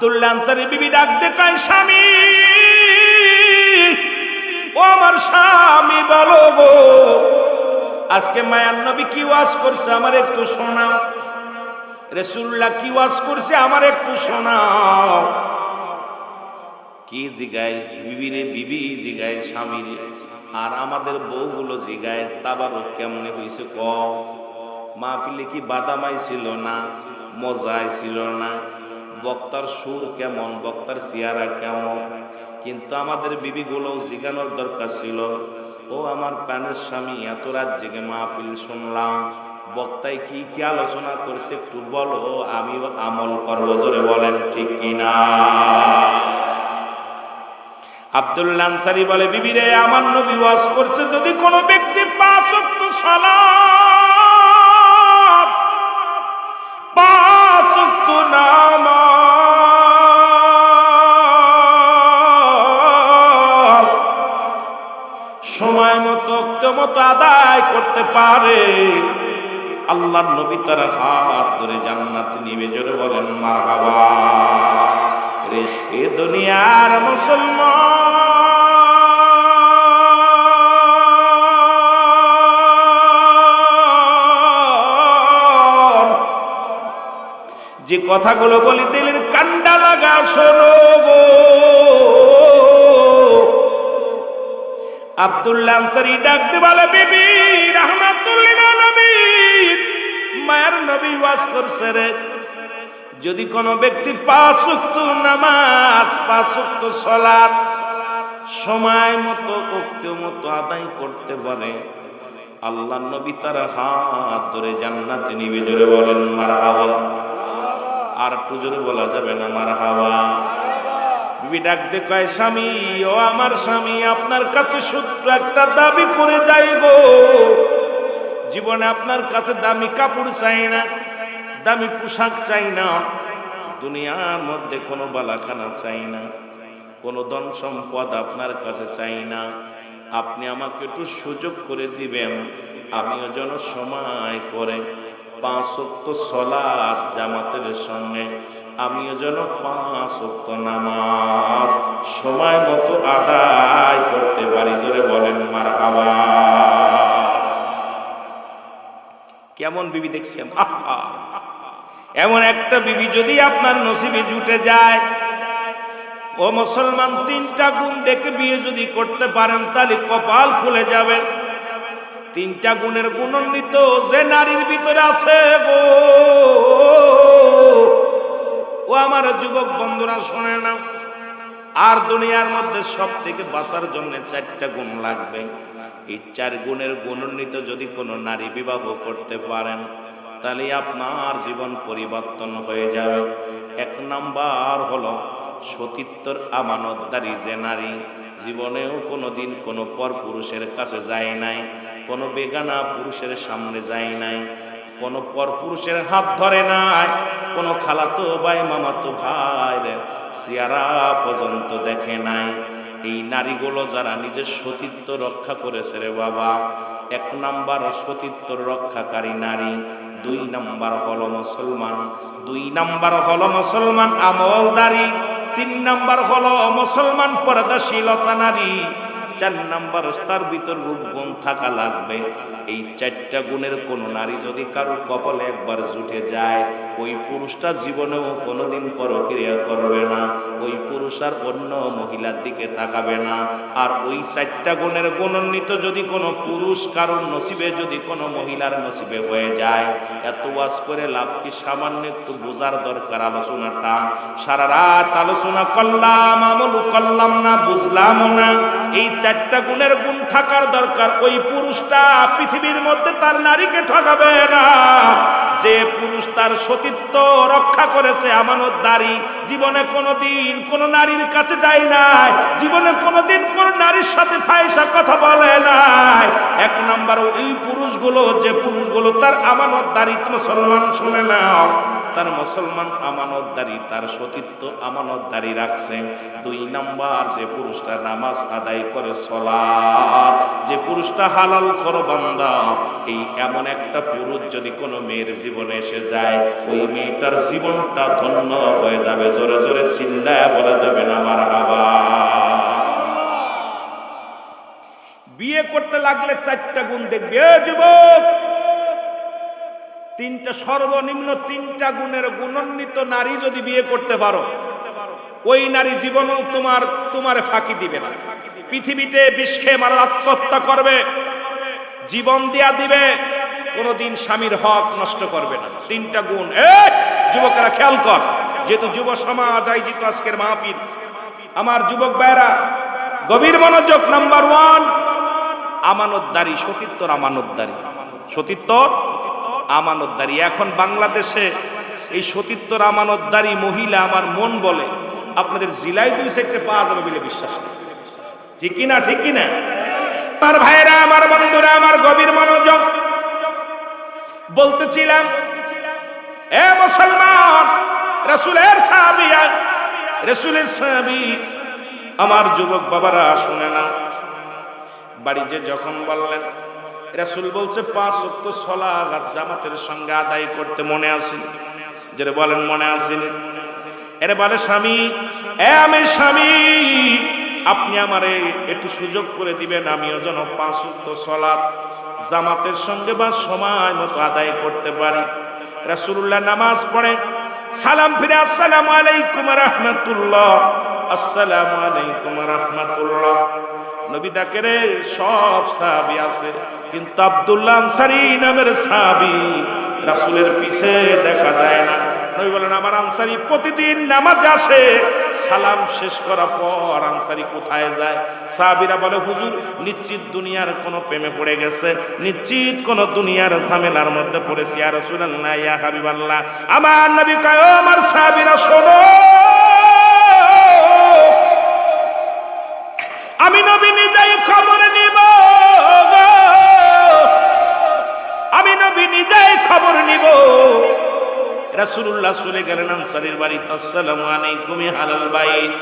আব্দুল্লাহ আনসারী বিবি ডাক দিয়ে কয়, স্বামী, ও আমার স্বামী, বলো গো, আজকে মায়ার নবী কি ওয়াজ করছে আমার একটু শোনাও। রাসূলুল্লাহ কি ওয়াজ করছে আমার একটু শোনাও। কি জিগায় বিবিরে, বিবি জিগায় স্বামীরে, আর আমাদের বউগুলো জিগায় তাবারক কেমনে হইছে ক। মাহফিলে কি বাদামাই ছিল না, মজাই ছিল না, বক্তার সুর কেমন, বক্তার চেহারা কেমন, কিন্তু আমাদের বিবিগুলো জিগানোর দরকার ছিল। ও আমার প্রাণের স্বামী, এত রাত জেগে মাহফিল শুনলাম, বক্তায় কি কি আলোচনা করছে একটু বলো, আমিও আমল করবো। জোরে বলেন ঠিক কিনা? আব্দুল্লাহ আনসারী বলে, বিবিরে, আমার নবী ওয়াজ করছে যদি কোনো ব্যক্তি 5 ওয়াক্ত সালাত, 5 ওয়াক্ত নামাজ সময় মতো আদায় করতে পারে, আল্লাহর নবী তার হাত ধরে জান্নাতে নিবে। জোরে বলেন মারহাবা। রে এ দুনিয়ার মুসলমান, যে কথাগুলো বলি দিলের কান্ডা লাগা শোনো গো। আব্দুল্লাহ আনসারী ডাক দিয়ে বলে, বিবি রাহমাতুল্লিল আলামিন, মায়ের নবী ওয়াজ করছে রে, যদি কোনো ব্যক্তি 5 ওয়াক্ত নামাজ, 5 ওয়াক্ত সালাত সময় মতো ওক্ত মতো আদায় করতে পারে, আল্লাহর নবী তার হাত ধরে জান্নাতে নিবে। জোরে বলেন মারহাবা। আর একটু জোরে বলা যাবে না মারহাবা? বিবি ডাক দিয়ে কয়, স্বামী, ও আমার স্বামী, আপনার কাছে শুধু একটা দাবি করে যাই গো, জীবনে আপনার কাছে দামি কাপড় চাই না, দামি পোশাক চাই না, দুনিয়ার মধ্যে কোনো বালাখানা চাই না, কোনো ধন সম্পদ আপনার কাছে চাই না। আপনি আমাকে একটু সুযোগ করে দিবেন, আমিও যেন সময় করে 5 ওয়াক্ত সালাত জামাতের সঙ্গে, আমিও যেন 5 ওয়াক্ত নামাজ সময় মতো আদায় করতে পারি। জোরে বলেন মারহাবা। কেমন বিবি দেখছেন? এমন একটা বিবি যদি আপনার নসিবে জুটে যায়, ও মুসলমান, 3টা গুণ দেখে বিয়ে যদি করতে পারেন তাহলে কপাল খুলে যাবে। 3টা গুণের গুণান্বিত যে নারীর ভিতরে আছে গো, ও আমার যুবক বন্ধুরা শোনে না, আর দুনিয়ার মধ্যে সব থেকে বাঁচার জন্য 4টা গুণ লাগবে। এই 4 গুণের গুণান্বিত যদি কোনো নারী বিবাহ করতে পারেন তাহলে আপনার জীবন পরিবর্তন হয়ে যাবে। 1 নাম্বার হলো সতীত্বর আমানতদারি যে নারী, জীবনেও কোনোদিন কোনো পর পুরুষের কাছে যায় নাই, কোনো বেগানা পুরুষের সামনে যায় নাই, কোনো পর পুরুষের হাত ধরে নাই, কোনো খালাতো ভাই মামাতো ভাইয়ের চেহারা পর্যন্ত দেখে নাই। এই নারীগুলো যারা নিজের সতীত্ব রক্ষা করেছে রে বাবা, 1 নাম্বার সতীত্ব রক্ষাকারী নারী। 2 নাম্বার হলো মুসলমান, 2 নাম্বার হলো মুসলমান আমলদারি, 3 নাম্বার হলো মুসলমান পর্দাশীলতা নারী, 4 নাম্বার তার ভিতর রূপগুণ থাকা লাগবে। এই 4টা গুণের কোন নারী যদি কারো কপালে একবার জুটে যায়, ওই পুরুষটা জীবনেও কোনোদিন পরক্রিয়া করবে না, ওই পুরুষ আর অন্য মহিলার দিকে তাকাবে না। আর ওই 4টা গুণের গুণান্বিত যদি কোনো পুরুষ কারোর নসিবে, যদি কোনো মহিলার নসিবে হয়ে যায়, এত ওয়াজ করে লাভ কি? সামান্য একটু বোঝার দরকার আলোচনাটা। সারা রাত আলোচনা করলাম, আমল করলাম না, বুঝলাম না। এই 4টা গুণের গুণ থাকার দরকার। ওই পুরুষটা পৃথিবীর মধ্যে তার নারীকে ঠকাবে না। যে পুরুষ তার সতীত্ব রক্ষা করেছে, আমানতদারি, জীবনে কোনোদিন কোনো নারীর কাছে যায় নাই, জীবনে কোনোদিন কোন নারীর সাথে ফাহিশা কথা বলে নাই। 1 নাম্বার ওই পুরুষগুলো, যে পুরুষগুলো তার আমানতদারি, মুসলমান শুনে নাও, তার মুসলমান আমানতদারি, তার সতীত্ব আমানতদারি রাখছে। 2 নাম্বার, যে পুরুষটা নামাজ আদায় করে সালাত, যে পুরুষটা হালাল খোর বান্দা, এই এমন একটা পুরুষ যদি কোনো মেয়ের জীবনে এসে যায়, ওই মেয়েটার জীবনটা ধন্য হয়ে যাবে। জোরে জোরে চিল্লায় বলা যাবে না মারহাবা। বিয়ে করতে লাগলে 4টা গুণ দেখবে যুবক, 3টা, সর্বনিম্ন 3টা গুণের গুণান্বিত নারী যদি বিয়ে করতে পারো, ওই নারী জীবনও তোমার ফাঁকি দিবে না। পৃথিবীতে বিষ খেয়ে মারা আত্মহত্যা করবে, জীবন দিয়া দিবে, কোনদিন স্বামীর হক নষ্ট করবে না। 3টা গুণ। যুবকেরা খেয়াল কর, যেহেতু যুব সমাজ আয়োজিত আজকের মাহফিল, আমার যুবক ভাইরা গভীর মনোযোগ। নাম্বার 1, আমানতদারি, সতীত্বর আমানতদারি। সতীত্বর আমানতদারি। এখন বাংলাদেশে এই সতীত্বর আমানতদারি মহিলা আমার মন বলে আপনাদের জেলায় 2 সেক্টরে পাওয়া যাবে বলে বিশ্বাস করি। ঠিক কিনা? ঠিক কিনা? আমার ভাইরা, আমার বন্ধুরা, আমার গভীর মনোযোগ। বলতেছিলাম, এ মুসলমান, রাসূলের সাহাবী, রাসূলের সাহাবী, আমার যুবক বাবারা শুনে না। বাড়িতে যখন বললেন, রাসূল বলছে 5 ওয়াক্ত সালাত জামাতের সঙ্গে আদায় করতে মনে আছে? যারা বলেন মনে আসেনি, এরা বলে স্বামী, আমি স্বামী, আপনি আমারে একটু সুযোগ করে দিবেন, আমিও যেন 5 ওয়াক্ত সালাত জামাতের সঙ্গে বা সময় মতো আদায় করতে পারি। রাসূলুল্লাহ নামাজ পড়ে সালাম ফিরে, আসসালামু আলাইকুম রাহমাতুল্লাহ, আসসালামু আলাইকুম রাহমাতুল্লাহ। নবী ডাকেরে সব সাহাবী আছে, কিন্তু আব্দুল্লাহ আনসারী নামের সাহাবী রাসূলের পিছে দেখা যায় না। নবী বলেন, আমার আনসারী প্রতিদিন নামাজে আসে, সালাম শেষ করার পর আনসারী কোথায় যায়? সাহাবীরা বলে, হুজুর নিশ্চিত দুনিয়ার কোনো প্রেমে পড়ে গেছে, নিশ্চিত কোনো দুনিয়ার ঝামেলার মধ্যে পড়েছে। ইয়া রাসূলুল্লাহ, ইয়া হাবিবাল্লাহ। আমার নবী কয়, ও আমার সাহাবীরা শোনো, আমি নবী নিজেই খবর নিব, আমি নবী নিজেই খবর নিব। রাসূলুল্লাহ চলে গেলেন আনসারীর বাড়িতে। আসসালামু আলাইকুম আলাল বাইত,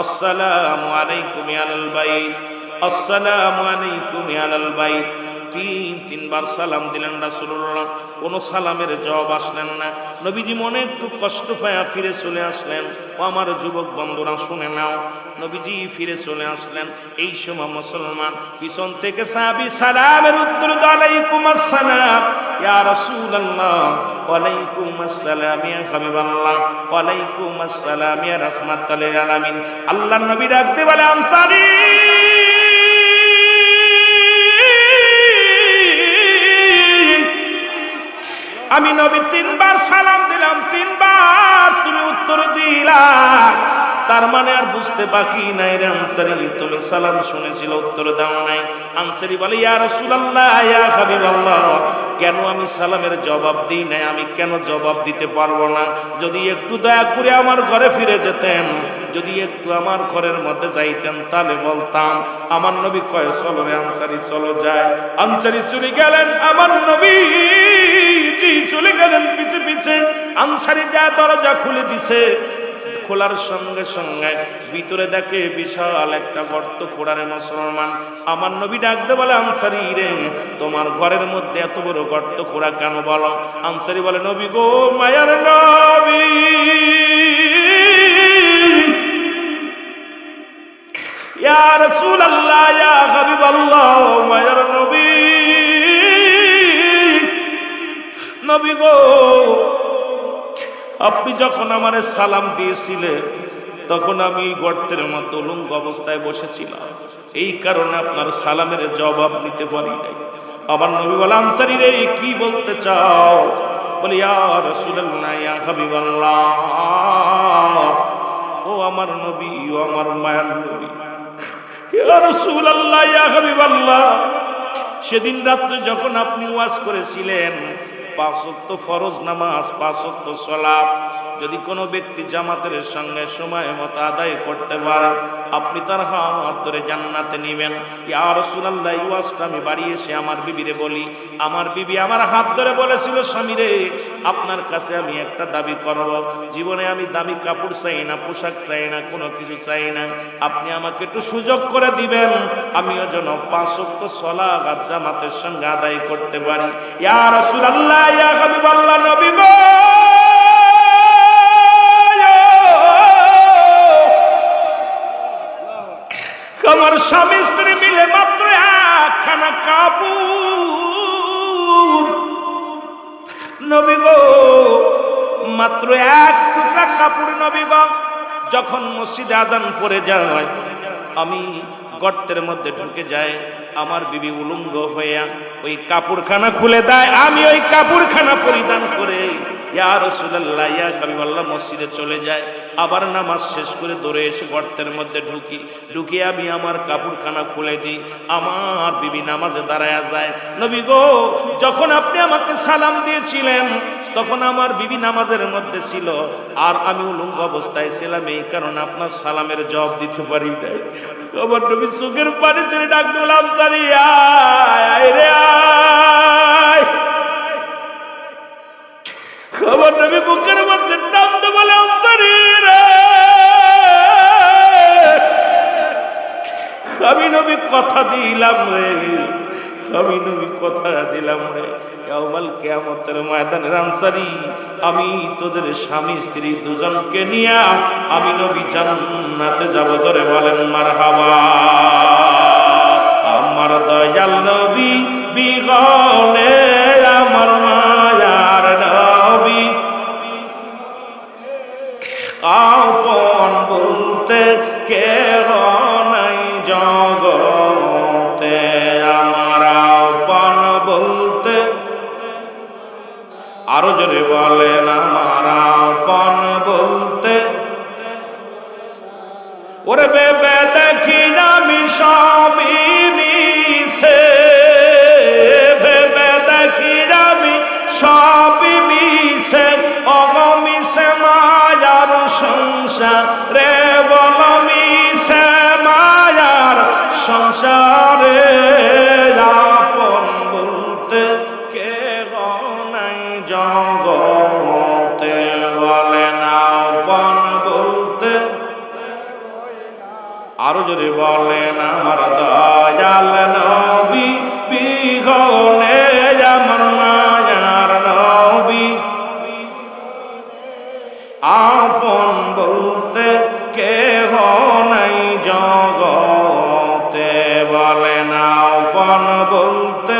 আসসালামু আলাইকুম আলাল বাইত, আসসালামু আলাইকুম আলাল বাইত। 3বার সালাম দিলেন রাসূলুল্লাহ, কোন সালামের জবাব আসলেন না। নবীজি মনে একটু কষ্ট পায়া ফিরে চলে আসলেন। ও আমার যুবক বন্ধুরা শুনে নাও, নবীজি ফিরে চলে আসলেন। এই সময় মুসলমান পিছন থেকে সাহাবী সালামের উত্তর দাও, আলাইকুম আসসালাম ইয়া রাসূলুল্লাহ, ওয়ালাইকুম আসসালাম ইয়া হাবিবাল্লাহ, ওয়ালাইকুম আসসালাম ইয়া রাহমাতাল লিল আলামিন। আল্লাহর নবী ডাকতে বলে, আনসারী, আমি নবী 3বার সালাম দিলাম, 3বার তুমি উত্তর দিলা, তার মানে আর বুঝতে বাকি নাই রে আনসারী, তুমি সালাম শুনেছিল, উত্তর দাও নাই। আনসারী বলে, ইয়া রাসূলুল্লাহ, ইয়া হাবিবাল্লাহ, কেন আমি সালামের জবাব দিই নাই? আমি কেন জবাব দিতে পারবো না? যদি একটু দয়া করে আমার ঘরে ফিরে যেতেন, যদি একটু আমার ঘরের মধ্যে যাইতেন, তাহলে বলতাম। আমার নবী কয়, চলো রে আনসারী, চলো যায়। আনসারী চলে গেলেন, আমার নবী চলে গেলেন পিছে পিছে। আনসারী যা দরজা খুলে দিছে, খোলার সঙ্গে সঙ্গে ভিতরে দেখে বিশাল একটা গর্ত খোঁড়ারে মুসলমান। আমার নবী ডাকতে বলে, আনসারী রে, তোমার ঘরের মধ্যে এত বড় গর্ত খোঁড়া কেন বলো? আনসারী বলে, নবী গো, মায়ার নবী, ইয়া রাসূলুল্লাহ, ইয়া হাবিবাল্লাহ, মায়ার নবী, নবী গো, আপনি যখন আমারে সালাম দিয়েছিলেন, তখন আমি গর্তের মধ্যে উলঙ্গ অবস্থায় বসেছিলাম, এই কারণে আপনার সালামের জবাব নিতে পারি নাই। আমার নবী বলে, আনসারী রে, কি বলতে চাও? বলে, ইয়া রাসূলুল্লাহ, ইয়া হাবিবাল্লাহ, ও আমার নবী, ও আমার মায়ার নবী, ইয়া রাসূলুল্লাহ, ইয়া হাবিবাল্লাহ, সেদিন রাত্রে যখন আপনি ওয়াজ করেছিলেন, ও 5 ওয়াক্ত ফরজ নামাজ, 5 ওয়াক্ত সালাত যদি কোনো ব্যক্তি জামাতের সঙ্গে সময় মতো আদায় করতে পারে, আপনি তার হাত ধরে জান্নাতে নিবেন। ইয়া রাসূলুল্লাহ, এই ওয়াজটা আমি বাড়ি এসে আমার বিবিরে বলি। আমার বিবি আমার হাত ধরে বলেছিল, স্বামী রে, আপনার কাছে আমি একটা দাবি করব। জীবনে আমি দামি কাপড় চাই না, পোশাক চাই না, কোনো কিছু চাই না। আপনি আমাকে একটু সুযোগ করে দিবেন, আমিও যেন 5 ওয়াক্ত সালাত জামাতের সঙ্গে আদায় করতে পারি। ইয়া রাসূলুল্লাহ, ইয়া হাবিবাল্লাহ, নবী গো, আমার স্বামী স্ত্রী মিলে মাত্র একখানা কাপড়, নবী গো, মাত্র এক টুকরা কাপড়। নবী গো, যখন মসজিদে আযান পড়ে যায়, আমি গর্তের মধ্যে ঢুকে যাই, আমার বিবি উলঙ্গ হইয়া ওই কাপড়খানা খুলে দেয়, আমি ওই কাপড়খানা পরিধান করে ইয়া রাসূলুল্লাহ, ইয়া হাবিবাল্লাহ মসজিদে চলে যায়। আবার নামাজ শেষ করে দৌড়ে এসে গর্তের মধ্যে ঢুকি আমি আমার কাপড়খানা খুলে দিই, আমার বিবি নামাজে দাঁড়ায়া যায়। নবী গো, যখন আপনি আমাকে সালাম দিয়েছিলেন তখন আমার বিবি নামাজের মধ্যে ছিল, আর আমি উলঙ্গ অবস্থায় ছিলাম, এই কারণে আপনার সালামের জবাব দিতে পারি নাই। আমার নবী চোখের পানি ছেড়ে ডাক দিল, আনসারী আয় রে আয়। আমার নবী বুকের মধ্যে টানতে বলে, আনসারী রে, আমি নবী কথা দিলাম রে, আমি নবী কথা দিলাম রে, কাল কিয়ামতের ময়দানে আনসারী, আমি তোদের স্বামী স্ত্রী দুজনকে নিয়ে আমি নবী জান্নাতে যাব। জোরে বলেন মারহাবা। আমার দয়াল নবী বিগলে, আমার মায়ার নবী, আপন বলতে কেহ নাই জগতে, আমার আপন বলতে, আরো জোরে বলেন, আমার আপন বলতে, ওরে বেবে দেখি আমি সবই মিছে, ভেবে দেখি আমি সবই মিছে, অগমিছে মায়ার সংসারে, বল মিছে মায়ার সংসারে, আপন বলতে কেহ নাই জগতে, বলেন আপন বলতে, আরো জোরে বলেন, আমার দয়াল নবী বিগলে, আমার মায়ার নবী, আপন বলতে কেহ নাই জগতে, বলেন আপন বলতে,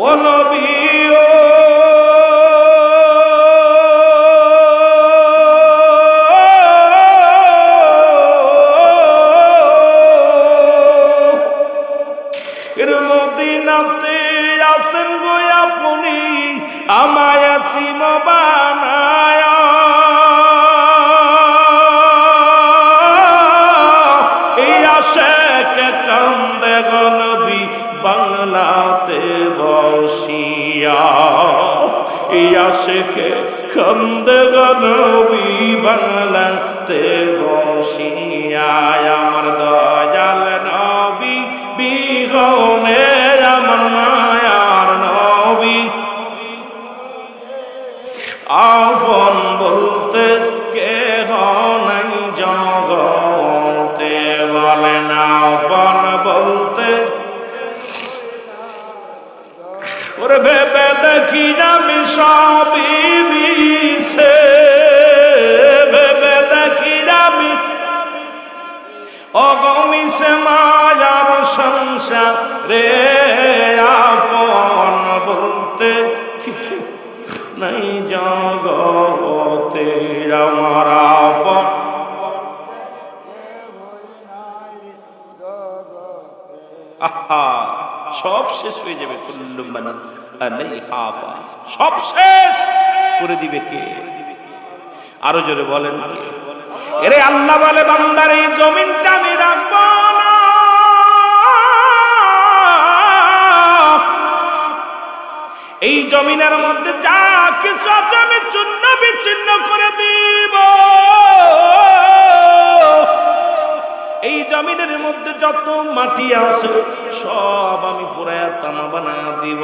ও নবী ও মদিনাতে আসেন গো আপনি, আমায় এতিম বানায়, এই আশেকে কান্দে গো নবী বাংলাতে বসিয়া, এই আশেকে কান্দে গো নবী বাংলাতে বসিয়া, আমার দয়াল নবী বিগলে, আমার মায়ার নবী, আপন বলতে কেহ নাই জগতে, বলেন আপন বলতে, ওরে ভেবে দেখি আমি সবই মিছে, ভেবে দেখি আমি অগমিছে মায়ার সংসারে, আপন বলতে নাই জগতে, আমার আপন। আহা, সব শেষ হয়ে যাবে, সব শেষ করে দিবে কে? আরো জোরে বলেন কে? এরে আল্লাহ বলে, বান্দার এই জমিনটা আমি রাখবো না, এই জমিনের মধ্যে যা কিছু আছে আমি চূর্ণ বিচ্ছিন্ন করে দিব। এই জমিনের মধ্যে যত মাটি আছে সব আমি পুরায়া তামা বানায়া দিব।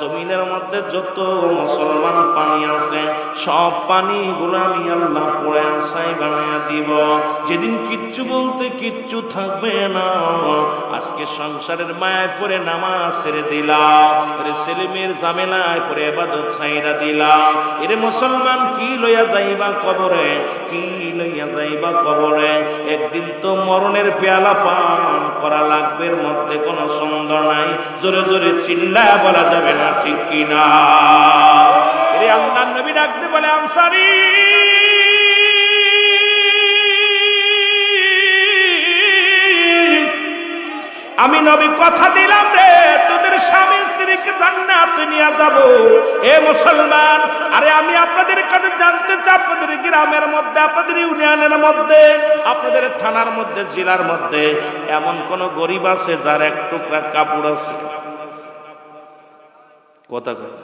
জমিনের মধ্যে যত মুসলমান পানি আছে সব পানিগুলো আমি আল্লাহ পুরায়া ছাই বানায়া দিব। যেদিন কিচ্ছু বলতে কিচ্ছু থাকবে না। আজকে সংসারের মায়ায় পড়ে নামাজ ছেড়ে দিলাম, এরে ছেলে মেয়ের ঝামেলায় পড়ে ইবাদত ছাইরা দিলাম। এরে মুসলমান কি লইয়া যাইবা কবরে, কি লইয়া যাইবা কবরে? একদিন তো মরণের পেয়ালা পান করা লাগবে, এর মধ্যে কোনো সন্দেহ নাই। জোরে জোরে চিল্লায় বলা যাবে না, ঠিক কিনা? এরে আল্লাহর নবী ডাকতে বলে, আনসারী আমি নবী কথা দিলাম রে, তোদের স্বামী স্ত্রীকে জান্নাতে নিয়ে যাব। এ মুসলমান, আরে আমি আপনাদের কাছে জানতে চাই, আপনাদের গ্রামের মধ্যে, আপনাদের ইউনিয়নের মধ্যে, আপনাদের থানার মধ্যে, জেলার মধ্যে এমন কোন গরিব আছে যার এক টুকরা কাপড় আছে? কথা কয়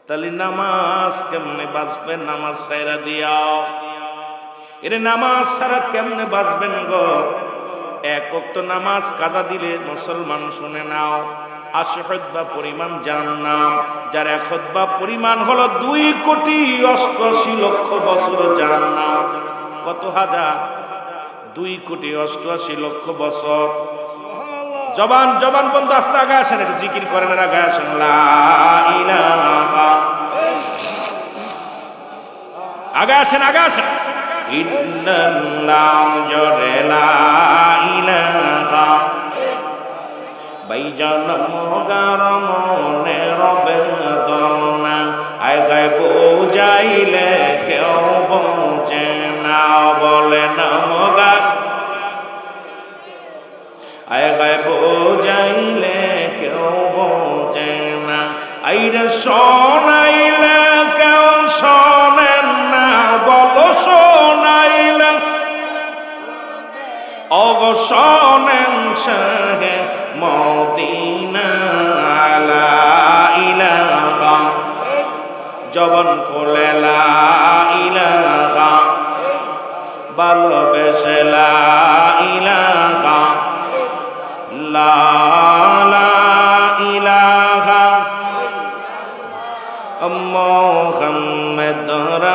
তাহলে নামাজ কেমনে বাঁচবেন? নামাজ ছাইরা দিয়াও। এর নামাজ ছাড়া কেমনে বাঁচবেন গো? এক ওয়াক্ত নামাজ কাজা দিলে মুসলমান শুনে নাও 80 খুতবা পরিমাণ জাহান্নাম, যার এক খুতবা পরিমাণ হলো 2,88,00,000 বছর জাহান্নাম। কত হাজার? 2,88,00,000 বছর। জবান জবান বন্ধ, আস্তে আগে আসেন, একটু জিকির করেন, আগে আসেন। লা ইলাহা, আগে আসেন, আগে আসেন। ইল্লাল্লাহ জরে লা ইলাহা, বাইজান মগার মনে রবে দনা, আয় গায় বোঝাইলে কেউ বোঝে না, বলে না মগা, আয় গায় বোঝাইলে কেউ বোঝে না, আইরে শোনাইলে কেউ শোনেন না, বলো শোনাইলে অবসনেন শাহে মদিনা। লা ইলাহা, জবান খুলে লা ইলাহা, ভালোবেসে লা ইলাহা, লা ইলাহা মুহাম্মাদুর।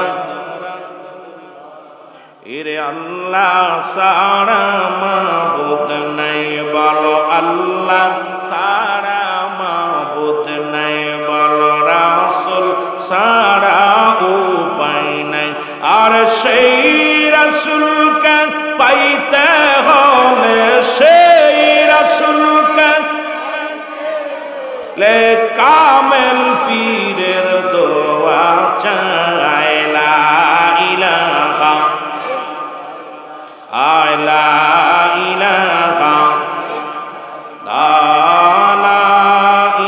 এরে আল্লাহ সারা মাবুদ নাই, বলো আল্লাহ সারা মাবুদ নাই, বলো রাসূল সারা উপায় নাই। আর সেই রাসূলকে পাইতে হলে, সেই রাসূলকে লে কামেল পীরের দোয়া চাই। লা ইলাহা, লা ইলাহা, লা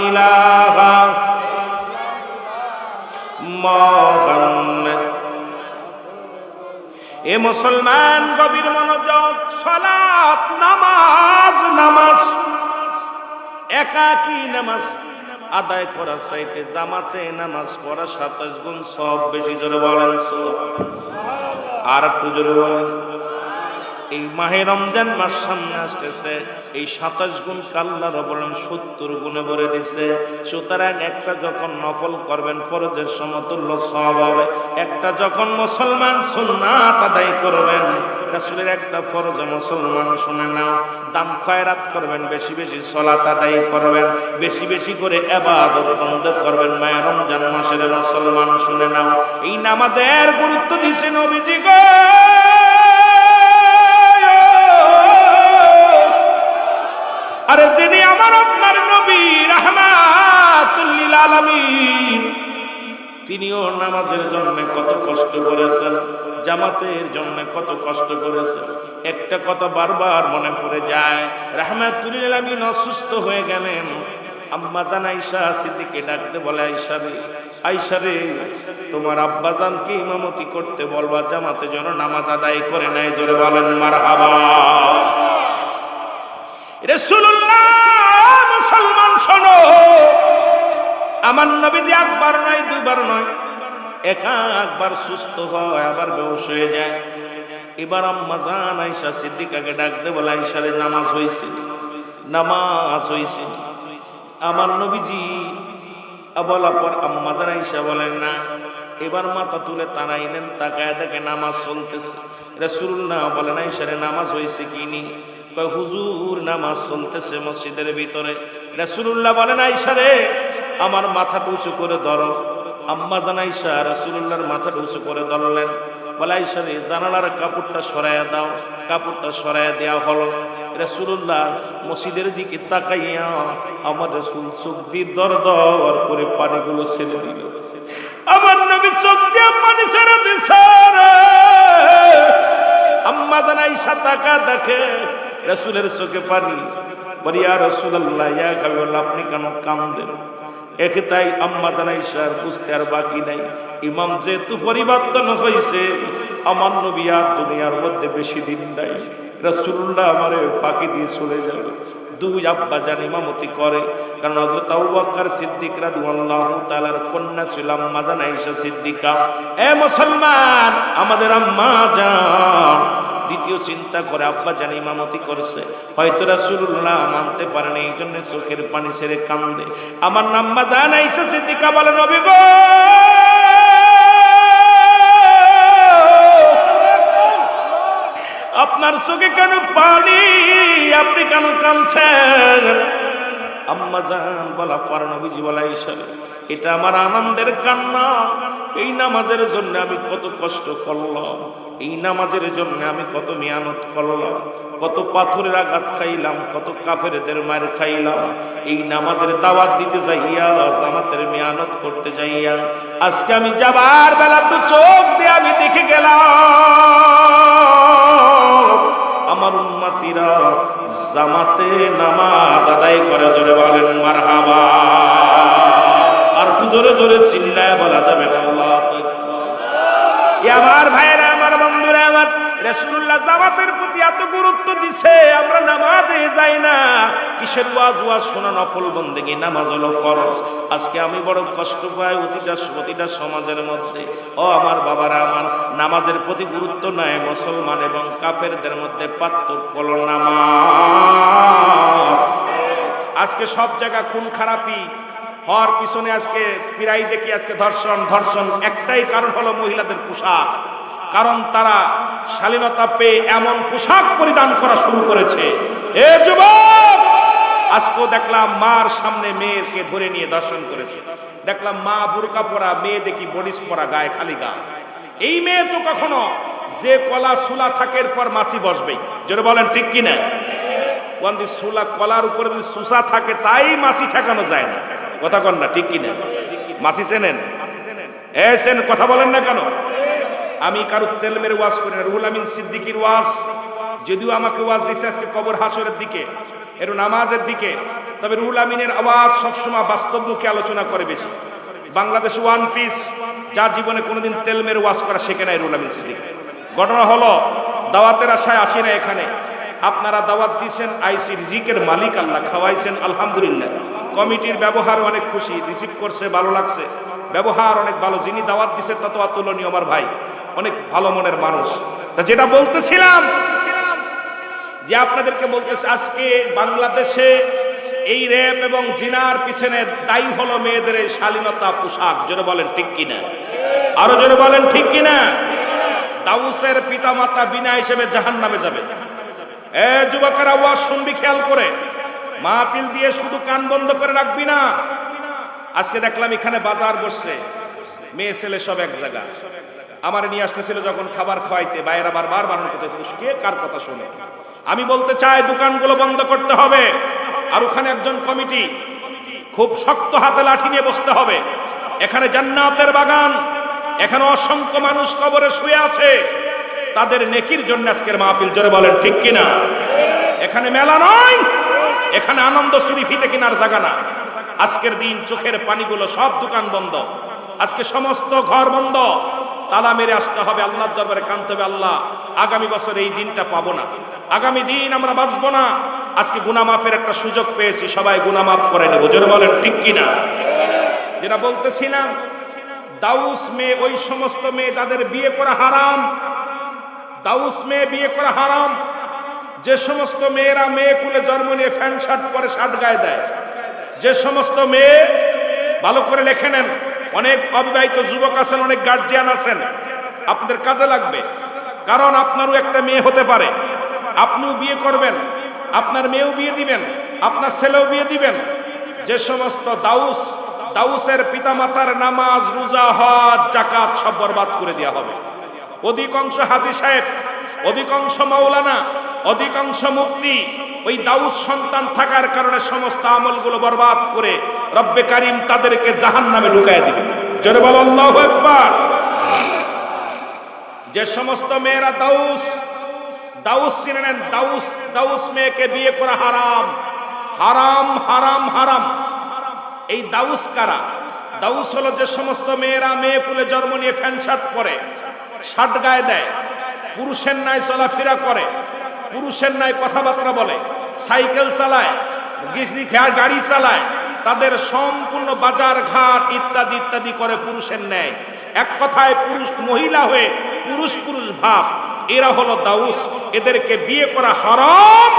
ইলাহা মুহাম্মদ। এ মুসলমান, গভীর মনোযোগ। সালাত, নামাজ, নামাজ একাকী নামাজ আদায় করা চাইতে জামাতে নামাজ পড়া 27 গুণ সব বেশি। জোরে বলেন সুবহানাল্লাহ। আর একটু জোরে বলেন। এই মাহে রমজান মাস সামনে আসতেছে, এই 27 গুণ আল্লাহ রাব্বুল আলামিন 70 গুণে ভরে দিছে। সুতরাং একটা যখন নফল করবেন ফরজের সমতুল্য সওয়াব হবে, একটা যখন মুসলমান সুন্নাত আদায় করবেন, রাসূলের একটা ফরজ মুসলমান শুনে নাও, দান খয়রাত করবেন, বেশি বেশি সালাত আদায় করবেন, বেশি বেশি করে ইবাদত বন্দেগি করবেন মাহে রমজান মাসের মুসলমান শুনে নাও। এই নামাজের গুরুত্ব দিয়েছে নবীজি গো। আরে যিনি আমার আপনার নবী রাহমাতুল লিল আলামিন, তিনিও নামাজের জন্য কত কষ্ট করেছেন, জামাতের জন্য কত কষ্ট করেছেন। একটা কথা বারবার মনে পড়ে যায়, রাহমাতুল লিল আলামিন অসুস্থ হয়ে গেলেন। আম্মাজান আয়েশা সিদ্দিকে ডাকতে বলে, আয়েশা রে, আয়েশা রে, তোমার আব্বাজানকে ইমামতি করতে বলবা, জামাতে যেন নামাজ আদায় করে নেয়। জোরে বলেন মারহাবা। রাসূলুল্লাহ, মুসলমান শোনো, আমার নবীজি একবার নয় দুবার নয়, একবার সুস্থ হয় আবার বেহুশ হয়ে যায়। এবার আম্মা জান আয়েশা সিদ্দিকাকে ডাকতে বলে, আয়েশা রে, নামাজ হয়েছে, নামাজ হয়েছে। আমার নবীজি বলার পর আম্মা জান আয়েশা বলেন না। এবার মাথা তুলে তাড়াইলেন, তাকায় দেখে নামাজ চলতেছে। রাসূলুল্লাহ বলেন, আয়েশা রে, নামাজ হয়েছে কি নি? কয়, হুজুর নামাজ চলতেছে মসজিদের ভিতরে। রাসূলুল্লাহ বলেন, আয়েশা রে, আমার মাথাটা উঁচু করে ধরো। আম্মা জান আয়েশা রাসূলুল্লাহর মাথাটা উঁচু করে ধরলেন। বলে, আয়েশা রে, জানালার কাপড়টা সরাইয়া দাও। কাপড়টা সরাইয়া দেওয়া হলো। রাসূলুল্লাহ মসজিদের দিকে তাকাইয়া আমার রাসূল চোখ দিয়ে দর দর করে পানিগুলো ছেড়ে দিল। আমার নবী চোখ দিয়ে পানি ছেড়ে দিছে। আম্মা জান আয়েশা তাকা দেখে রাসূলের চোখে পানি। বলি, ইয়া রাসূলুল্লাহ, ইয়া হাবিবাল্লাহ, আপনি কেন কাঁদেন? একে তাই আম্মা জান আয়েশার বুঝতে আর বাকি নাই। ইমাম যেহেতু পরিবর্তন হয়েছে, আমার নবী আর দুনিয়ার মধ্যে বেশি দিন নাই। রাসূলুল্লাহ আমারে ফাঁকি দিয়ে চলে যাবে। দুই আব্বা জান ইমামতি করে, কারণ হযরত আবু বকর সিদ্দিক রাদিয়াল্লাহু তাআলার কন্যা ছিল আম্মা জান আয়েশা সিদ্দিকা। এ মুসলমান, আমাদের আম্মা জান দ্বিতীয় চিন্তা করে আব্বা জান ইমামতি করছে, হয়তো রাসূলুল্লাহ মানতে পারেন, এই জন্য চোখের পানি ছেড়ে কান্দে। আমার আম্মা জান আয়েশা সিদ্দিকা বলে, নবী গো, আপনার চোখে কেন পানি? আপনি কেন কাঁদছেন? আম্মা জান বলা পর নবীজি বলা, আয়েশা, এটা আমার আনন্দের কান্না। এই নামাজের জন্য আমি কত কষ্ট করলাম, এই নামাজের জন্য আমি কত মেহনত করলাম, কত পাথরের আঘাত খাইলাম, কত কাফেরদের মার খাইলাম। এই নামাজের দাওয়াত দিতে যাইয়া, জামাতের মেহনত করতে যাইয়া, আজকে আমি যাবার বেলা তো চোখ দিয়ে আমি দেখে গেলাম আমার উম্মতিরা জামাতে নামাজ আদায় করে। জোরে বলেন মারহাবা। আর একটু জোরে জোরে চিল্লায় বলা যাবে না আল্লাহু আকবার। আমার ভাইরা, আমার বন্ধুরা, আমার রাসূলুল্লাহ জামাতের প্রতি এত গুরুত্ব দিছে, আমরা নামাজে যাই না। কিসের ওয়াজ শোনা নফল বন্দেগী, নামাজ হলো ফরজ। আজকে আমি বড় কষ্ট পাই প্রতিটা সমাজের মধ্যে। ও আমার বাবারা, আমার নামাজের প্রতি গুরুত্ব নাই। মুসলমান এবং কাফেরদের মধ্যে পার্থক্য হলো নামাজ। আজকে সব জায়গা খুন খারাপি হওয়ার পিছনে আজকে প্রায় দেখি আজকে ধর্ষণ। একটাই কারণ হলো মহিলাদের পোশাক। কারণ তারা শালীনতা পেয়ে এমন পোশাক পরিধান করা শুরু করেছে। এ যুবক, আজকেও দেখলাম মার সামনে মেয়েকে ধরে নিয়ে দর্শন করেছে। দেখলাম মা বুরকা পরা, মেয়ে দেখি বডিস পরা, গায়ে খালি গা। এই মেয়ে তো কখনো যে কলা সুলা থাকে এরপর মাছি বসবেই। জোরে বলেন ঠিক কিনা? কোনদি সুলা কলার উপরে যদি সুসা থাকে তাই মাছি ঠেকানো যায় না। কথা কন না, ঠিক কিনা? মাছি চেনেন? চেনেন, কথা বলেন না কেন? আমি কারো তেল মেরে ওয়াজ করি না। রুহুল আমিন সিদ্দিকীর ওয়াজ, যদিও আমাকে ওয়াজ দিছে আজকে কবর হাসরের দিকে, একটু নামাজের দিকে, তবে রুহুল আমিনের আওয়াজ সবসময় বাস্তবমুখী আলোচনা করে বেশি। বাংলাদেশ ওয়ান পিস, যার জীবনে কোনোদিন তেল মেরে ওয়াজ করা শেখে নাই রুহুল আমিন সিদ্দিক। ঘটনা হলো, দাওয়াতের আশায় আসি না এখানে। আপনারা দাওয়াত দিয়েছেন, আইসি রিজিকের মালিক আল্লাহ, খাওয়াইছেন আলহামদুলিল্লাহ। কমিটির ব্যবহার অনেক খুশি, রিসিভ করছে, ভালো লাগছে, ব্যবহার অনেক ভালো। যিনি দাওয়াত দিচ্ছেন তা তো অতুলনীয়, আমার ভাই, অনেক ভালো মনের মানুষ। তা যেটা বলতেছিলাম, যে আপনাদেরকে বলতেছে, আজকে বাংলাদেশে এই রেপ এবং জিনার পিছনে দায়ী হলো মেয়েদের এই শালীনতা পোশাক। জোরে বলেন ঠিক কিনা? আরো জোরে বলেন ঠিক কিনা? দাউসের পিতামাতা বিনা হিসেবে জাহান্নামে যাবে। এ যুবকেরা, ওয়াজ শুনবি খেয়াল করে, মাহফিল দিয়ে শুধু কান বন্ধ করে রাখবি না। আজকে দেখলাম এখানে বাজার বসছে, মেয়ে ছেলে সব এক জায়গা। আমার নিয়ে আসতেছিল যখন খাবার খাওয়াইতে, বাইরে বারবার বারণ করতে, কে কার কথা শোনে? আমি বলতে চাই দোকানগুলো বন্ধ করতে হবে। আর ওখানে একজন কমিটি খুব শক্ত হাতে লাঠি নিয়ে বসতে হবে। এখানে জান্নাতের বাগান, এখানে অসংখ্য মানুষ কবরে শুয়ে আছে, তাদের নেকির জন্য আজকের মাহফিল। জোরে বলেন ঠিক কিনা? এখানে মেলা নয়, এখানে আনন্দ শরীফিতে কিনার জায়গা না। আজকের দিন চোখের পানিগুলো, সব দোকান বন্ধ, আজকে সমস্ত ঘর বন্ধ, তালা মেরে আসতে হবে, আল্লাহর দরবারে কাঁদতে হবে, আল্লাহ আগামী বছর এই দিনটা পাবো না, আগামী দিন আমরা বাঁচবো না। আজকে গুনাহ মাফের একটা সুযোগ পেয়েছি, সবাই গুনাহ মাফ করে নেব। জোরে বলেন ঠিক কিনা? যেটা বলতেছিলাম, দাউস মেয়ে ওই সমস্ত মেয়ে যাদের বিয়ে করা হারাম, দাউস মেয়ে বিয়ে করা হারাম। যে সমস্ত মেয়েরা মেয়ে কুলে জন্ম নিয়ে প্যান্ট শার্ট পরে শার্ট গায়ে দেয়, যে সমস্ত মেয়ে, ভালো করে লিখে নেন, অনেক অবিবাহিত যুবক আছেন, অনেক গার্জিয়ান আছেন, আপনাদের কাজে লাগবে। কারণ আপনারও একটা মেয়ে হতে পারে, আপনিও বিয়ে করবেন, আপনার মেয়েও বিয়ে দিবেন, আপনার ছেলেও বিয়ে দিবেন। যে সমস্ত দাউস, দাউসের পিতামাতার নামাজ, রোজা, হজ, যাকাত সব বরবাদ করে দেওয়া হবে। অধিকাংশ হাজী সাহেব, অধিকাংশ মাওলানা, অধিকাংশ মুফতি ওই দাউস সন্তান থাকার কারণে সমস্ত আমলগুলো বরবাদ করে রব্বে কারিম তাদেরকে জাহান্নামে ঢুকায় দিবে। জোরে বলো আল্লাহু আকবার। যে সমস্ত মেয়েরা দাউস, দাউস চিনে নেন, দাউস, দাউস মেয়েকে বিয়ে করা হারাম, হারাম, হারাম, হারাম। এই দাউস কারা? দাউস হলো যে সমস্ত মেয়েরা মেয়ে কুলে জন্ম নিয়ে প্যান্ট শার্ট পরে, শার্ট গায়ে দেয়, পুরুষের ন্যায় চলাফেরা করে, পুরুষের ন্যায় কথাবার্তা বলে, সাইকেল চালায়, গাড়ি চালায়, তাদের সম্পূর্ণ বাজার ঘাট ইত্যাদি ইত্যাদি করে পুরুষের ন্যায়। এক কথায় পুরুষ মহিলা হয়ে পুরুষ পুরুষ ভাব, এরা হলো দাউস। এদেরকে বিয়ে করা হারাম,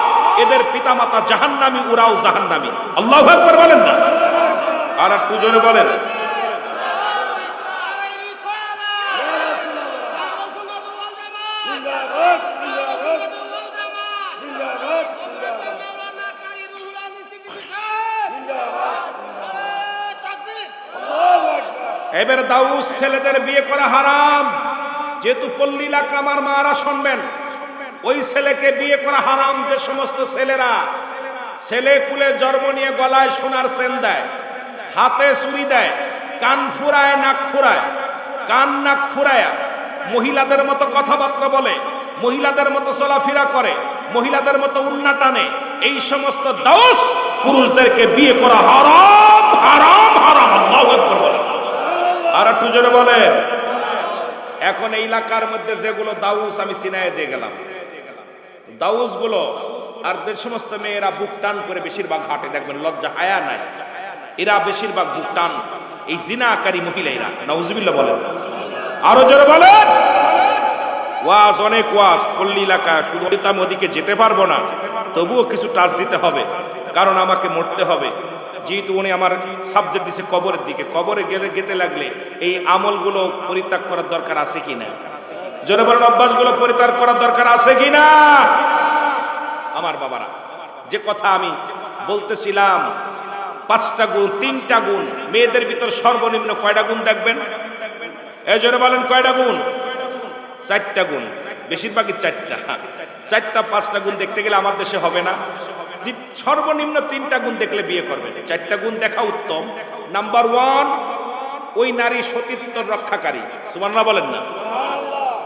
এদের পিতামাতা জাহান্নামী, ওরাও জাহান্নামী। আল্লাহু আকবার বলেন না? আর একটু জোরে বলেন। এবার দাউস ছেলেদের বিয়ে করা হারাম। যেহেতু পল্লী এলাকা, আমার মারা শুনবেন, ওই ছেলেকে বিয়ে করা হারাম যে সমস্ত ছেলেরা ছেলে কুলে জন্ম নিয়ে গলায় সোনার চেন দেয়, হাতে চুড়ি দেয়, কান ফুরায়, নাক ফুরায়, কান নাক ফুরায়, মহিলাদের মতো কথাবার্তা বলে, মহিলাদের মতো চলাফেরা করে, মহিলাদের মতো উন্না টানে, এই সমস্ত দাউস পুরুষদেরকে বিয়ে করা হারাম, হারাম, হারাম। আল্লাহু আকবার বলেন। আর একটু জোরে বলেন। এখন এই এলাকার মধ্যে যেগুলো দাউস আমি চিনায় দিয়ে গেলাম, দাউস গুলো আর যে সমস্ত মেয়েরা বুক টান করে বেশিরভাগ হাটে দেখবেন, লজ্জা হায়া নাই, এরা বেশিরভাগ বুক টান, এই জিনাকারী মহিলা এরা। নাউজুবিল্লাহ বলেন। আরো জোরে বলেন। ওয়াজ, অনেক ওয়াজ পল্লী এলাকা, শুধু আমি ওদিকে যেতে পারবো না, তবুও কিছু টাচ দিতে হবে, কারণ আমাকে মরতে হবে। যেহেতু উনি আমার সাবজেক্ট দিছে কবরের দিকে, কবরে গেলে যেতে লাগলে এই আমলগুলো পরিত্যাগ করার দরকার আছে কিনা? জোরে বলেন। অভ্যাসগুলো পরিত্যাগ করার দরকার আছে কিনা? আমার বাবারা, যে কথা আমি বলতেছিলাম, 5টা গুণ, 3টা গুণ, মেয়েদের ভিতর সর্বনিম্ন কয়টা গুণ দেখবেন? এই জোরে বলেন, কয়টা গুণ? 4টা গুণ, বেশিরভাগই 4টা। 4টা 5টা গুণ দেখতে গেলে আমার দেশে হবে না। সর্বনিম্ন 3টা গুণ দেখলে বিয়ে করবেন। 4টা গুণ দেখা উত্তম। নাম্বার 1, ওই নারী সতীত্বর রক্ষাকারী। সুবহানাল্লাহ বলেন না?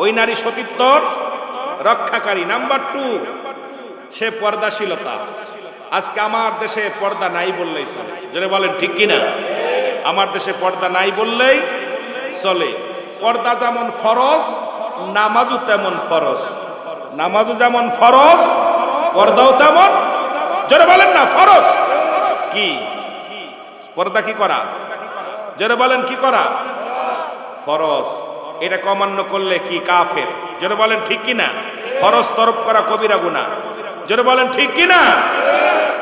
ওই নারী সতীত্বর রক্ষাকারী। নাম্বার 2, সে পর্দাশীলতা। আজকে আমার দেশে পর্দা নাই বললেই চলে। জোরে বলেন ঠিক কিনা? আমার দেশে পর্দা নাই বললেই চলে। পর্দা যেমন ফরজ, নামাজও তেমন ফরজ। নামাজও যেমন ফরজ, পর্দাও তেমন, জোরে বলেন না, ফরজ। কি পর্দা কি করা? জোরে বলেন, কি করা? ফরজ। এটা অমান্য করলে কি কাফের? জোরে বলেন ঠিক কিনা? ফরজ তরক করা কবিরা গুনাহ। জোরে বলেন ঠিক কিনা?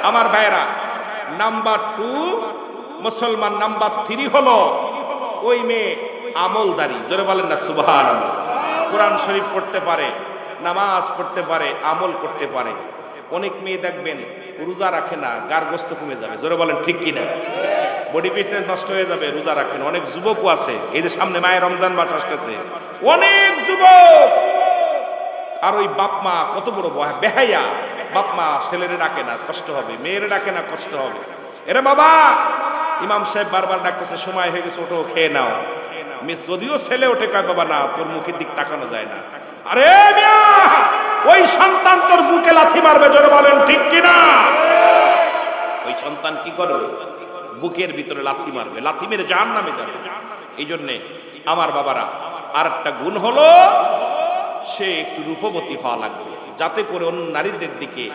আমার ভাইরা, নাম্বার 2 মুসলমান। নাম্বার 3 হলো ওই মেয়ে আমলদারি। জোরে বলেন না সুবহানাল্লাহ। কোরআন শরীফ পড়তে পারে, নামাজ পড়তে পারে, আমল করতে পারে। অনেক মেয়ে দেখবেন রোজা রাখে না, গার গোস্ত কমে যাবে। জোরে বলেন ঠিক কিনা? বডি ফিটনেস নষ্ট হয়ে যাবে, রোজা রাখে না। অনেক যুবকও আছে, এই যে সামনে মায়ের রমজান মাস আসতেছে, অনেক যুবক। আর ওই বাপ মা কত বড় বেহায়া, বাপ মা ছেলেরে ডাকে না, কষ্ট হবে, মেয়েরে ডাকে না, কষ্ট হবে। এরে বাবা, ইমাম সাহেব বারবার ডাকতেছে, সময় হয়ে গেছে, ওঠো, খেয়ে নাও। যদিও ছেলে ওঠে, কয় বাবা না, তোর মুখের দিক তাকানো যায় না। আরে মিয়া, ওই সন্তান তোর বুকে লাথি মারবে। জোরে বলেন ঠিক কিনা? ওই সন্তান কি করবে? বুকের ভিতরে লাথি মারবে, লাথি মেরে জাহান্নামে যাবে। এই জন্যে আমার বাবারা, আর একটা গুণ হলো সে একটু রূপবতী হওয়া লাগবে, যাতে করে অন্য নারীদের দিকে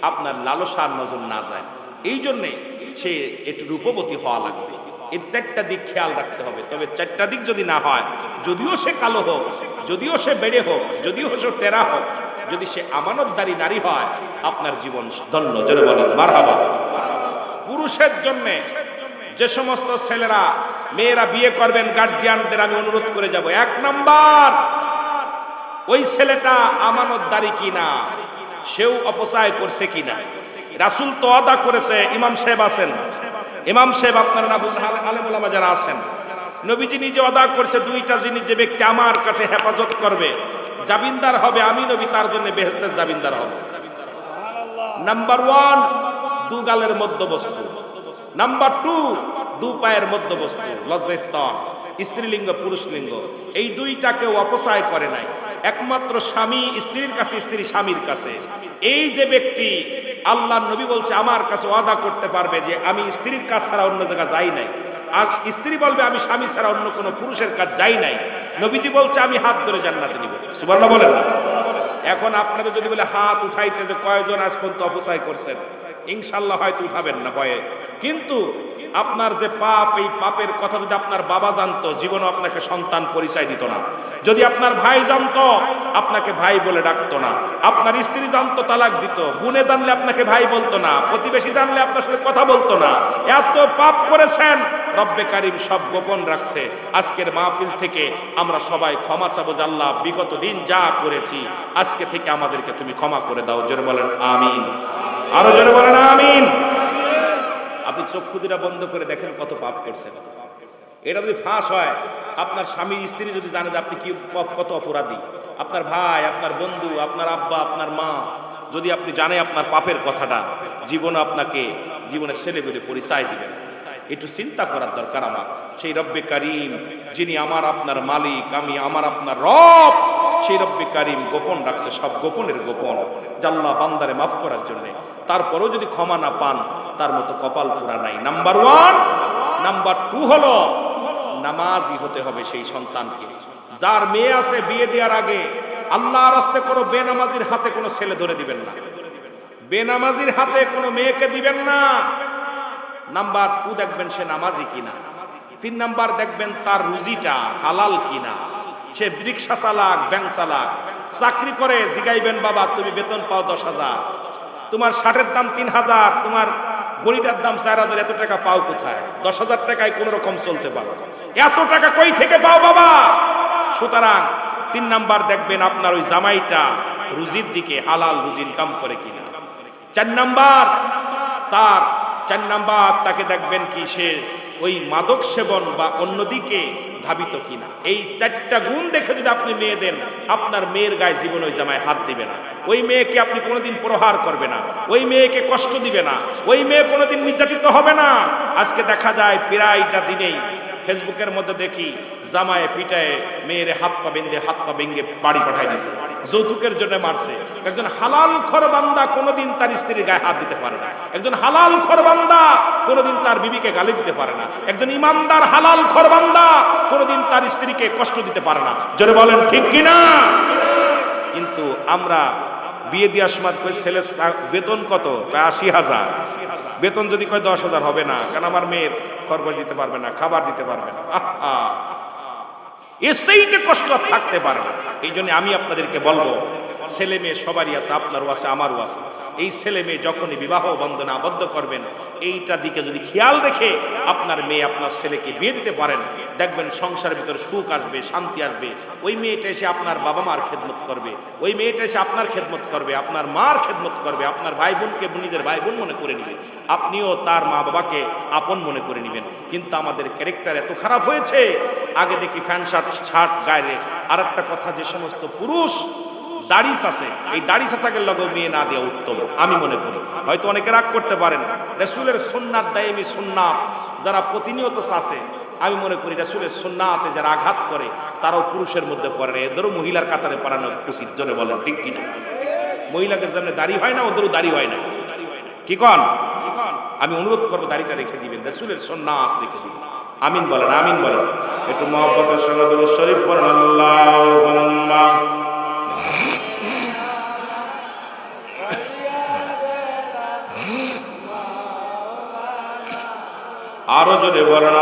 আপনার লালসার নজর না যায়। এই জন্যে সে একটু রূপবতী হওয়া লাগবে। এই চারটা দিক খেয়াল রাখতে হবে। তবে চারটা দিক যদি না হয়, যদিও সে কালো হোক, যদিও সে বেড়ে হোক, যদিও সে টেরা হোক, যদি সে আমানতদারি নারী হয়, আপনার জীবন ধন্য। জোরে বলেন মারহাবা। পুরুষের জন্য যে সমস্ত ছেলেরা মেয়েরা বিয়ে করবেন, গার্জিয়ানদের আমি অনুরোধ করে যাব, 1 নাম্বার, ওই ছেলেটা আমানতদারি কিনা, সেও অপচয় করছে কিনা। রাসূল তো ওয়াদা করেছে, ইমাম সাহেব আছেন, ইমাম সাহেব আপনারা না বুঝেন, আলেম ওলামা যারা আছেন, নবীজি নিজে ওয়াদা করেছে, 2টা জিনিস যে ব্যক্তি আমার কাছে হেফাজত করবে, জামিনদার হবে, আমি নবী তার জন্য বেহেশতের জামিনদার হব। নাম্বার 1 দু গালের মধ্যবস্তু, নাম্বার 2 দু পায়ের মধ্যবস্তু, লজ্জাস্থান, স্ত্রীলিঙ্গ পুরুষলিঙ্গ, এই 2টাকে অপচয় করে নাই। একমাত্র স্বামী স্ত্রীর কাছে, স্ত্রী স্বামীর কাছে। এই যে ব্যক্তি, আল্লাহ নবী বলছে আমার কাছে ওয়াদা করতে পারবে যে আমি স্ত্রীর কাছ ছাড়া অন্য জায়গায় যাই নাই, আর স্ত্রী বলবে আমি স্বামী ছাড়া অন্য কোনো পুরুষের কাছে যাই নাই, নবীজি বলছে আমি হাত ধরে জান্নাতে নিব। সুবহানাল্লাহ বলেন না? এখন আপনাদের যদি বলে হাত উঠাইতে যে কয়জন আজ পর্যন্ত অপচয় করছেন, ইনশাআল্লাহ হয়তো উঠাবেন না ভয়ে, কিন্তু আপনার যে পাপ, এই পাপের কথা যদি আপনার বাবা জানতো, জীবনে আপনাকে সন্তান পরিচয় দিত না। যদি আপনার ভাই জানতো, আপনাকে ভাই বলে ডাকতো না। আপনার স্ত্রী জানতো, তালাক দিত। গুণে জানলে আপনাকে ভাই বলতো না। প্রতিবেশী জানলে আপনার সাথে কথা বলতো না। এত পাপ করেছেন, রব্বে কারীম সব গোপন রাখছে। আজকের মাহফিল থেকে আমরা সবাই ক্ষমা চাবো, যে আল্লাহ বিগত দিন যা করেছি, আজকে থেকে আমাদেরকে তুমি ক্ষমা করে দাও। জোরে বলেন আমিন, আরো জোরে বলেন আমিন। আপনি চক্ষু দুটা বন্ধ করে দেখেন কত পাপ করছেন। এটা যদি ফাঁস হয়, আপনার স্বামী স্ত্রী যদি জানে যে আপনি কি কত অপরাধী, আপনার ভাই, আপনার বন্ধু, আপনার আব্বা, আপনার মা, যদি আপনি জানে আপনার পাপের কথাটা, জীবনে আপনাকে জীবনের ছেলে বলে পরিচয় দিবেন। একটু চিন্তা করার দরকার আমার। সেই রব্বে কারীম যিনি আমার আপনার মালিক, আমি আমার আপনার রব, সেই রব্বে কারীম গোপন রাখছে, সব গোপনের গোপন, জাল্লা বান্দারে মাফ করার জন্য। তারপরেও যদি ক্ষমা না পান, তার মতো কপাল পুরা নাই। নাম্বার 1। নাম্বার 2 হলো নামাজি হতে হবে সেই সন্তানকে। যার মেয়ে আছে, বিয়ে দেওয়ার আগে আল্লাহর রাস্তে কোনো বেনামাজির হাতে কোনো ছেলে ধরে দিবেন না, বেনামাজির হাতে কোনো মেয়েকে দিবেন না। নাম্বার 2 দেখবেন সে নামাজি কিনা। 3 নাম্বার দেখবেন তার রুজিটা হালাল কিনা। সে রিক্সা চালাক, ব্যাংক চালাক, চাকরি করে, জিগাইবেন বাবা তুমি বেতন পাও 10,000, তোমার শার্টের দাম 3,000, তোমার গড়িটার দাম 4,000, এত টাকা পাও কোথায়? 10,000 টাকায় কোন রকম চলতে পারো, এত টাকা কই থেকে পাও বাবা? সুতরাং 3 নাম্বার দেখবেন আপনার ওই জামাইটা রুজির দিকে হালাল রুজি ইনকাম করে কিনা। 4 নাম্বার তাকে দেখবেন কি সে ওই মাদক সেবন বা অন্যদিকে ধাবিত কিনা। এই 4টা গুণ দেখে যদি আপনি মেয়ে দেন, আপনার মেয়ের গায়ে জীবন ওই জামায় হাত দিবে না। ওই মেয়েকে আপনি কোনোদিন প্রহার করবে না, ওই মেয়েকে কষ্ট দিবে না, ওই মেয়ে কোনোদিন নির্যাতিত হবে না। আজকে দেখা যায় প্রায়টা দিনেই ফেসবুকের মধ্যে দেখি জামায়ে পিটায়ে মেয়েরে হাত পা ভেঙে বাড়ি পাঠাই দিয়েছে, যৌতুকের জন্য মারছে। একজন হালাল খর বান্দা কোনোদিন তার স্ত্রীর গায়ে হাত দিতে পারে না। একজন হালাল খর বান্দা কোনোদিন তার বিবিকে গালি দিতে পারে না। একজন ইমানদার হালাল খর বান্দা কোনোদিন তার স্ত্রীকে কষ্ট দিতে পারে না। জোরে বলেন ঠিক কিনা? কিন্তু আমরা বিয়ে দেওয়ার সময় কই ছেলে বেতন কত? 80,000। বেতন যদি কয় 10,000 হবে না, কারণ আমার মেয়ের খরচ দিতে পারবে না, খাবার দিতে পারবে না। এসেইতে কষ্ট থাকতে পারে না। এই জন্য আমি আপনাদেরকে বলবো, ছেলে মেয়ে সবারই আছে, আপনারও আছে, আমারও আছে। এই ছেলে মেয়ে যখনই বিবাহ বন্ধনে আবদ্ধ করবেন, এইটা দিকে যদি খেয়াল রেখে আপনার মেয়ে আপনার ছেলেকে বিয়ে দিতে পারেন, দেখবেন সংসারের ভিতরে সুখ আসবে, শান্তি আসবে। ওই মেয়েটা এসে আপনার বাবা মার খেদমত করবে, ওই মেয়েটা এসে আপনার খেদমত করবে, আপনার মার খেদমত করবে, আপনার ভাই বোনকে নিজের ভাই বোন মনে করে নিবে, আপনিও তার মা বাবাকে আপন মনে করে নেবেন। কিন্তু আমাদের ক্যারেক্টার এত খারাপ হয়েছে, আগে দেখি ফ্যান শার্ট গায়ে। আর একটা কথা, যে সমস্ত পুরুষ দাড়ি আছে, এই দাড়ি চাচাকে লগেও মেয়ে না দেওয়া উত্তম আমি মনে করি। হয়তো অনেকে রাগ করতে পারেন, রাসূলের সুন্নাত দায়েমি সুন্নাত যারা প্রতিনিয়ত চাষে, আমি মনে করি রাসূলের সুন্নাতে যারা আঘাত করে তারাও পুরুষের মধ্যে পড়ে না, এদেরও মহিলার কাতারে পড়ানো উচিত। জোরে বলেন ঠিক কিনা? মহিলাকে যেমন দাড়ি হয় না, ওদেরও দাড়ি হয় না। কি কন? আমি অনুরোধ করবো দাড়িটা রেখে দিবেন, রাসূলের সুন্নাত রেখে দিবেন। আমিন বলেন, আমিন বলেন। একটু মহব্বতের সঙ্গে দুরূদ শরীফ পড়েন। আল্লাহুম্মা আরো জোরে বলেন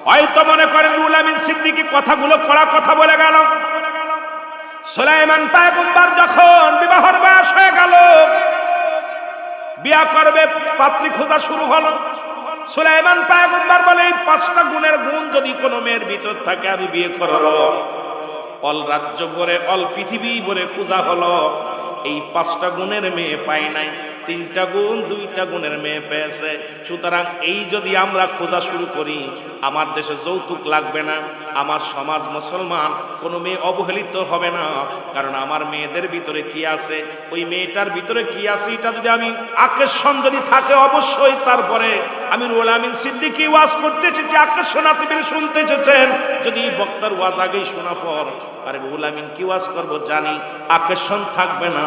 হয়তো মনে করেন রুহুল আমিন সিদ্দিকী কথাগুলো কড়া কথা বলে গেল। সুলাইমান পয়গম্বর যখন বিবাহের বয়স হয়ে গেল, বিয়া করবে, পাত্রী খোঁজা শুরু হলো। সুলাইমান পয়গম্বর বলে এই 5টা গুণের গুণ যদি কোনো মেয়ের ভিতর থাকে আমি বিয়ে করব। অল রাজ্য ভরে, অল পৃথিবী ভরে খোঁজা হলো, এই 5টা গুণের মেয়ে পাই নাই, 3টা গুণ 2টা গুণের মেয়ে পেয়েছে। সুতরাং এই যদি আমরা খোঁজা শুরু করি, আমার দেশে যৌতুক লাগবে না, আমার সমাজ মুসলমান, কোনো মেয়ে অবহেলিত হবে না। কারণ আমার মেয়েদের ভিতরে কি আছে, ওই মেয়েটার ভিতরে কি আছে, এটা যদি আমি আকর্ষণ যদি থাকে, অবশ্যই তারপরে আমি রুহুল আমিন সিদ্দিকী ওয়াজ করতে এসেছি, আকর্ষণ আতিবিল শুনতে এসেছেন, যদি বক্তার ওয়াজ আগেই শোনা পর আরে রুহুল আমিন কি ওয়াজ করবো জানি, আকর্ষণ থাকবে না।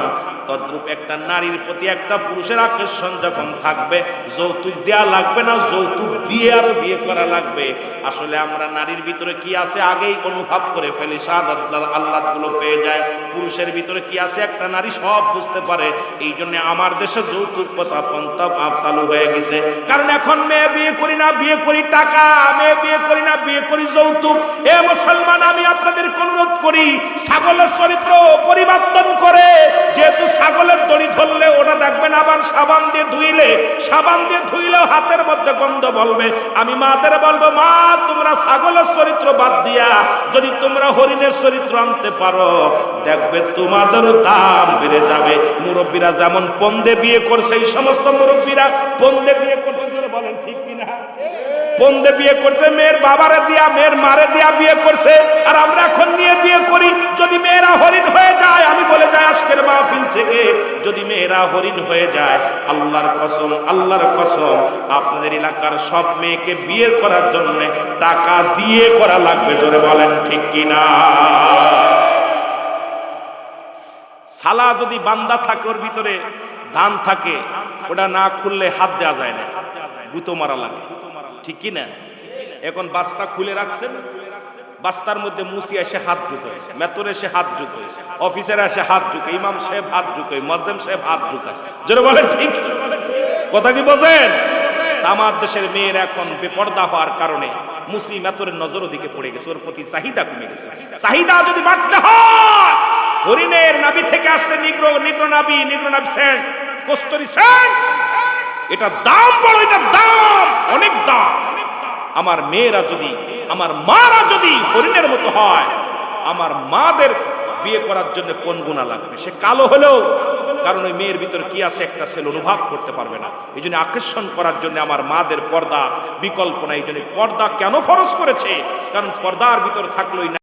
তদ্রূপ একটা নারীর প্রতি একটা পুরুষের আকর্ষণ যখন থাকবে, যৌতুক দেয়া লাগবে না, যৌতুক দিয়ে আরো বিয়ে করা লাগবে। আসলে আমরা নারীর ভিতরে কি আছে আগেই অনুভব করে ফেলি, শাহাদাত আল্লাহ গুলো পেয়ে যায়। পুরুষের ভিতরে কি আছে একটা নারী সব বুঝতে পারে। এই জন্য আমার দেশে যৌতুক প্রথা পন্থা চালু হয়ে গেছে। কারণ এখন মেয়ে বিয়ে করি না, বিয়ে করি টাকা, মেয়ে বিয়ে করি না, বিয়ে করি যৌতুক। এ মুসলমান, আমি আপনাদের অনুরোধ করি, ছাগলের চরিত্র পরিবর্তন করে, যেহেতু ছাগলের দড়ি ধরলে ওটা দেখবেন আবার সাবান দিয়ে ধুইলে, সাবান দিয়ে ধুইলেও হাতের মধ্যে গন্ধ বলবে। আমি মাদের বলবো, মা তোমরা ছাগলের চরিত্র বাদ দিয়া যদি তোমরা হরিণের চরিত্র আনতে পারো, দেখবে তোমাদের দাম বেড়ে যাবে। মুরব্বীরা যেমন পন্দে বিয়ে করছে, এই সমস্ত মুরব্বীরা পন্দে বিয়ে করতে বলেন ঠিক কিনা, পন্দে বিয়ে করছে, মেয়ের বাবারে দিয়া, মেয়ের মারে দিয়া বিয়ে করছে। আর আমরা এখন নিয়ে বিয়ে করি। যদি মেয়েরা হরিণ হয়ে যায়, আমি বলে যাই আজকের মাহফিল থেকে, যদি মেয়েরা হরিণ হয়ে যায়, আল্লাহর কসম, আল্লাহর কসম, আপনাদের এলাকার সব মেয়েকে বিয়ে করার জন্য টাকা দিয়ে করা লাগবে। জোরে বলেন ঠিক কিনা। সালা যদি বান্দা থাকে, ওর ভিতরে ধান থাকে, ওটা না খুললে হাত দেওয়া যায় না, গুঁতো মারা লাগে, ঠিক কি না? এখন বাস্তা খুলে রাখছেন, বাস্তার মধ্যে মুসি এসে হাত ঢুকে, মেতর এসে হাত ঢুকে, অফিসার এসে হাত ঢুকে, ইমাম সাহেব হাত ঢুকে, মুয়াজ্জিম সাহেব হাত ঢুকে। জোরে বলেন ঠিক কথা কি বোঝেন? আমার দেশের মেয়ের এখন বেপর্দা হওয়ার কারণে মুসি মেতরের নজর দিকে পড়ে গেছে, ওর প্রতি চাহিদা কমে গেছে। চাহিদা যদি বাড়তে হয়, হরিণের নাভি থেকে আসছে নিগ্রো, নিগ্রো নাভি, নিগ্রো নাভি সেন্ট, কস্তুরী সেন্ট, এটা দাম বড়, এটা দাম, অনেক দাম। আমার মেয়েরা যদি, আমার মারা যদি হরিণের মতো হয়, আমার মাদের বিয়ে করার জন্য কোন গুণা লাগবে? সে কালো হলেও, কারণ ওই মেয়ের ভিতরে কি আছে একটা ছেলে অনুভব করতে পারবে না। এই জন্য আকর্ষণ করার জন্য আমার মাদের পর্দা বিকল্প নাই। এই জন্য পর্দা কেন ফরজ করেছে? কারণ পর্দার ভিতর থাকলোই না